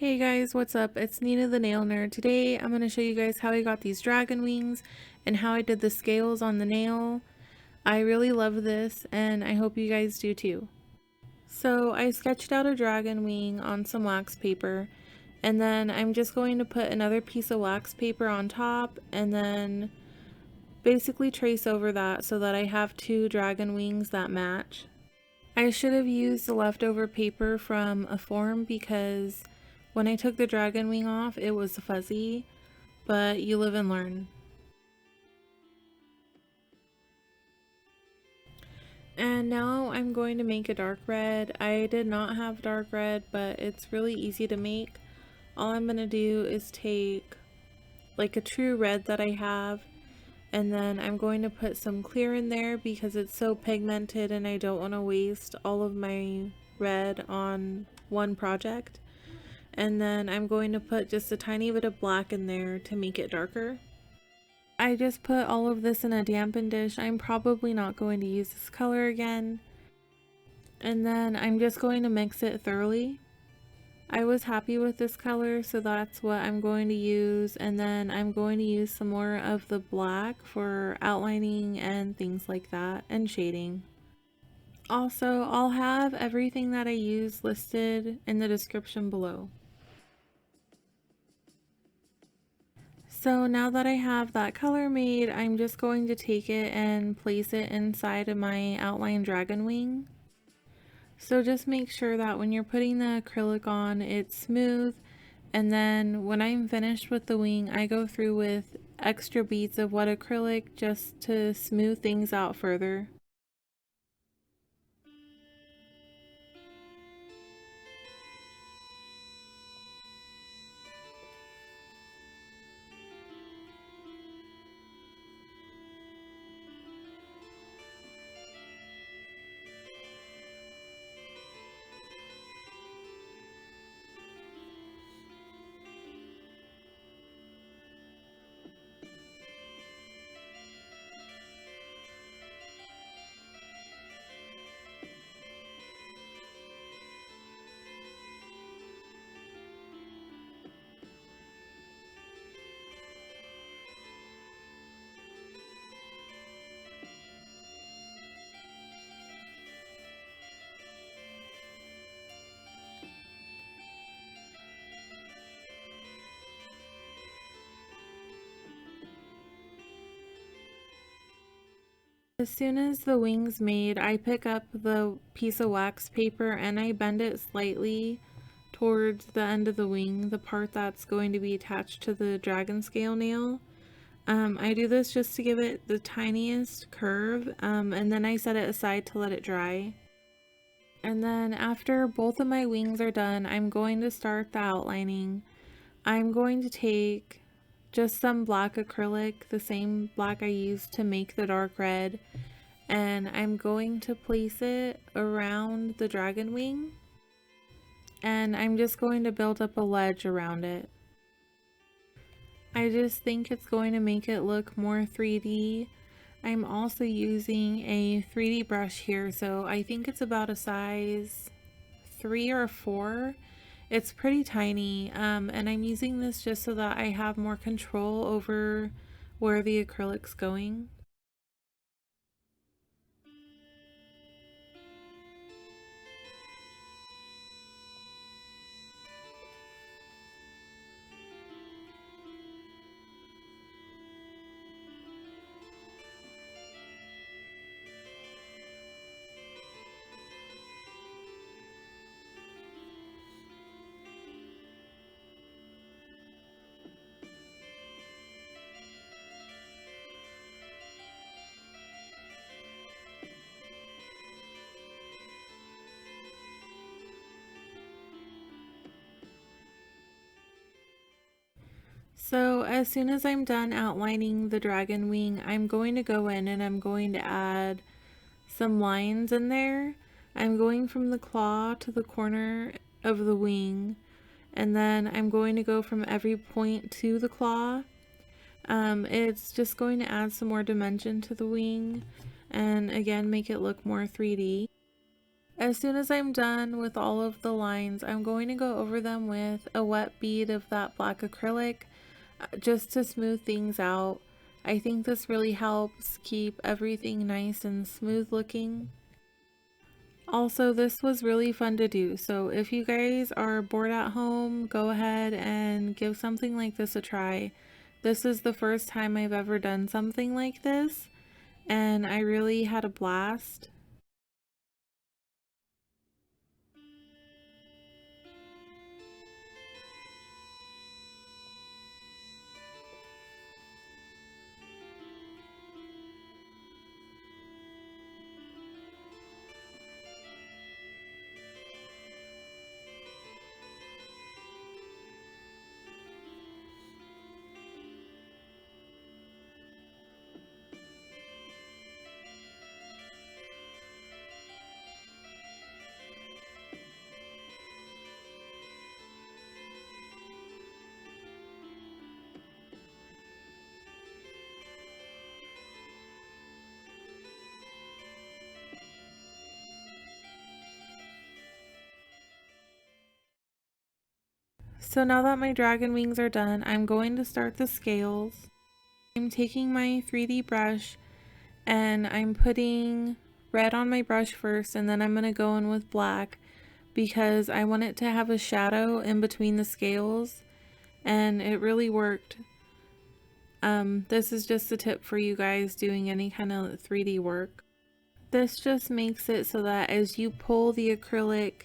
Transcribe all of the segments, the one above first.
Hey guys, what's up? It's Nina the Nail Nerd. Today I'm going to show you guys how I got these dragon wings and how I did the scales on the nail. I really love this and I hope you guys do too. So I sketched out a dragon wing on some wax paper and then I'm just going to put another piece of wax paper on top and then basically trace over that so that I have two dragon wings that match. I should have used the leftover paper from a form because when I took the dragon wing off, it was fuzzy, but you live and learn. And now I'm going to make a dark red. I did not have dark red, but it's really easy to make. All I'm going to do is take like a true red that I have, and then I'm going to put some clear in there because it's so pigmented and I don't want to waste all of my red on one project. And then I'm going to put just a tiny bit of black in there to make it darker. I just put all of this in a dampen dish. I'm probably not going to use this color again. And then I'm just going to mix it thoroughly. I was happy with this color, so that's what I'm going to use. And then I'm going to use some more of the black for outlining and things like that, and shading. Also, I'll have everything that I use listed in the description below. So now that I have that color made, I'm just going to take it and place it inside of my outline dragon wing. So just make sure that when you're putting the acrylic on, it's smooth, and then when I'm finished with the wing, I go through with extra beads of wet acrylic just to smooth things out further. As soon as the wing's made, I pick up the piece of wax paper and I bend it slightly towards the end of the wing, the part that's going to be attached to the dragon scale nail. I do this just to give it the tiniest curve, and then I set it aside to let it dry. And then after both of my wings are done, I'm going to start the outlining. I'm going to take just some black acrylic, the same black I used to make the dark red, and I'm going to place it around the dragon wing, and I'm just going to build up a ledge around it. I just think it's going to make it look more 3D. I'm also using a 3D brush here, so I think it's about a size 3 or 4. It's pretty tiny, and I'm using this just so that I have more control over where the acrylic's going. So as soon as I'm done outlining the dragon wing, I'm going to go in and I'm going to add some lines in there. I'm going from the claw to the corner of the wing, and then I'm going to go from every point to the claw. It's just going to add some more dimension to the wing and again make it look more 3D. As soon as I'm done with all of the lines, I'm going to go over them with a wet bead of that black acrylic just to smooth things out. I think this really helps keep everything nice and smooth looking. Also, this was really fun to do, so if you guys are bored at home, go ahead and give something like this a try. This is the first time I've ever done something like this, and I really had a blast. So now that my dragon wings are done, I'm going to start the scales. I'm taking my 3D brush and I'm putting red on my brush first, and then I'm going to go in with black because I want it to have a shadow in between the scales, and it really worked. This is just a tip for you guys doing any kind of 3D work. This just makes it so that as you pull the acrylic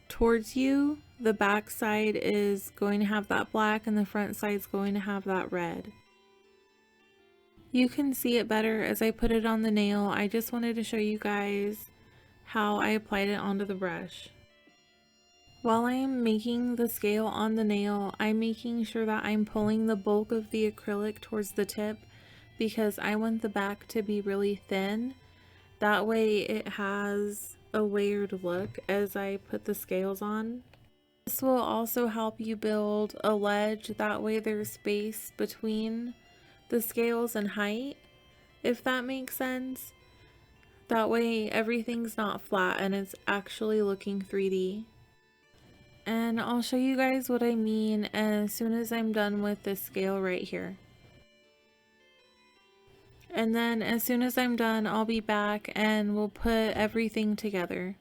towards you, the back side is going to have that black and the front side is going to have that red. You can see it better as I put it on the nail. I just wanted to show you guys how I applied it onto the brush. While I am making the scale on the nail, I'm making sure that I'm pulling the bulk of the acrylic towards the tip because I want the back to be really thin. That way it has a layered look as I put the scales on. This will also help you build a ledge, that way there's space between the scales and height, if that makes sense. That way everything's not flat and it's actually looking 3D. And I'll show you guys what I mean as soon as I'm done with this scale right here. And then as soon as I'm done, I'll be back and we'll put everything together.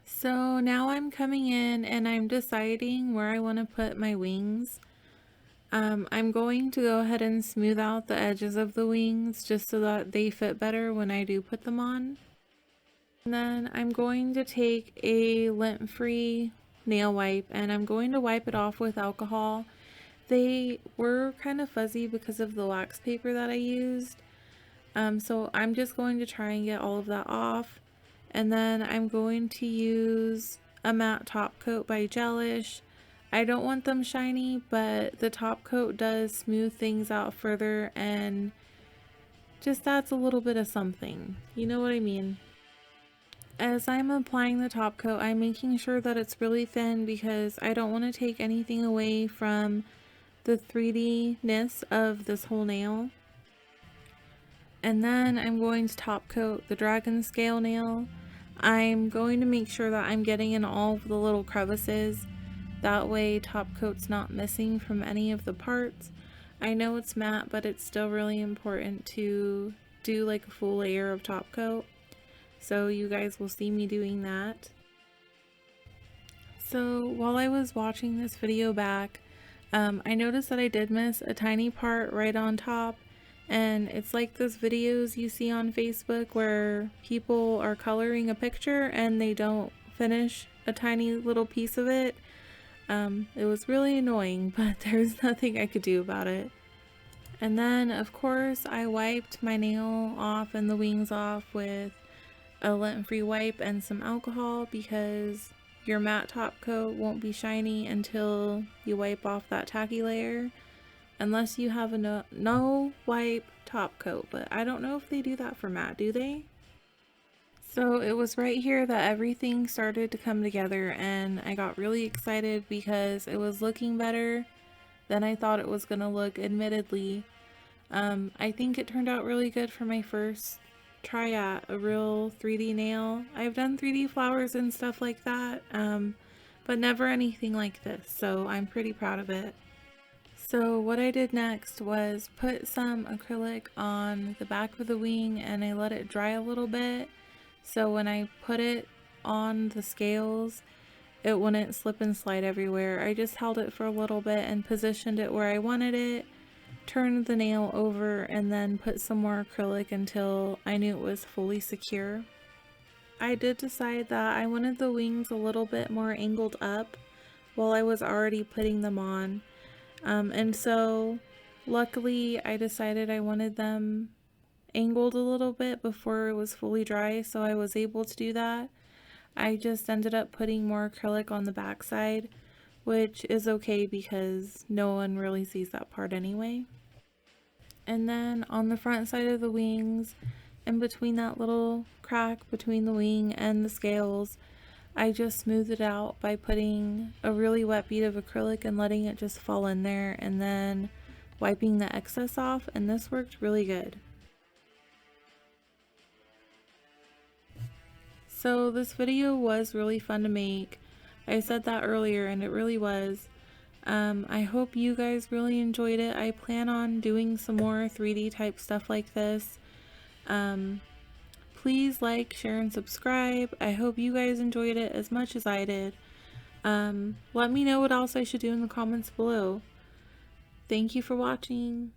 So now I'm coming in and I'm deciding where I want to put my wings. I'm going to go ahead and smooth out the edges of the wings just so that they fit better when I do put them on. And then I'm going to take a lint-free nail wipe and I'm going to wipe it off with alcohol. They were kind of fuzzy because of the wax paper that I used. So I'm just going to try and get all of that off. And then I'm going to use a matte top coat by Gelish. I don't want them shiny, but the top coat does smooth things out further and just adds a little bit of something. You know what I mean? As I'm applying the top coat, I'm making sure that it's really thin because I don't want to take anything away from the 3D-ness of this whole nail. And then I'm going to top coat the dragon scale nail. I'm going to make sure that I'm getting in all of the little crevices. That way top coat's not missing from any of the parts. I know it's matte, but it's still really important to do like a full layer of top coat. So you guys will see me doing that. So while I was watching this video back, I noticed that I did miss a tiny part right on top, and it's like those videos you see on Facebook where people are coloring a picture and they don't finish a tiny little piece of it. It was really annoying, but there's nothing I could do about it. And then of course I wiped my nail off and the wings off with a lint-free wipe and some alcohol because your matte top coat won't be shiny until you wipe off that tacky layer, unless you have a no wipe top coat, but I don't know if they do that for matte, do they? So it was right here that everything started to come together and I got really excited because it was looking better than I thought it was gonna look, admittedly. I think it turned out really good for my first try at a real 3D nail. I've done 3D flowers and stuff like that, but never anything like this, so I'm pretty proud of it. So what I did next was put some acrylic on the back of the wing and I let it dry a little bit, so when I put it on the scales it wouldn't slip and slide everywhere. I just held it for a little bit and positioned it where I wanted it, turned the nail over, and then put some more acrylic until I knew it was fully secure. I did decide that I wanted the wings a little bit more angled up while I was already putting them on. And so luckily I decided I wanted them angled a little bit before it was fully dry, so I was able to do that. I just ended up putting more acrylic on the back side, which is okay because no one really sees that part anyway. And then on the front side of the wings, in between that little crack between the wing and the scales, I just smoothed it out by putting a really wet bead of acrylic and letting it just fall in there and then wiping the excess off, and this worked really good. So this video was really fun to make. I said that earlier and it really was. I hope you guys really enjoyed it. I plan on doing some more 3D type stuff like this. Please like, share, and subscribe. I hope you guys enjoyed it as much as I did. Let me know what else I should do in the comments below. Thank you for watching.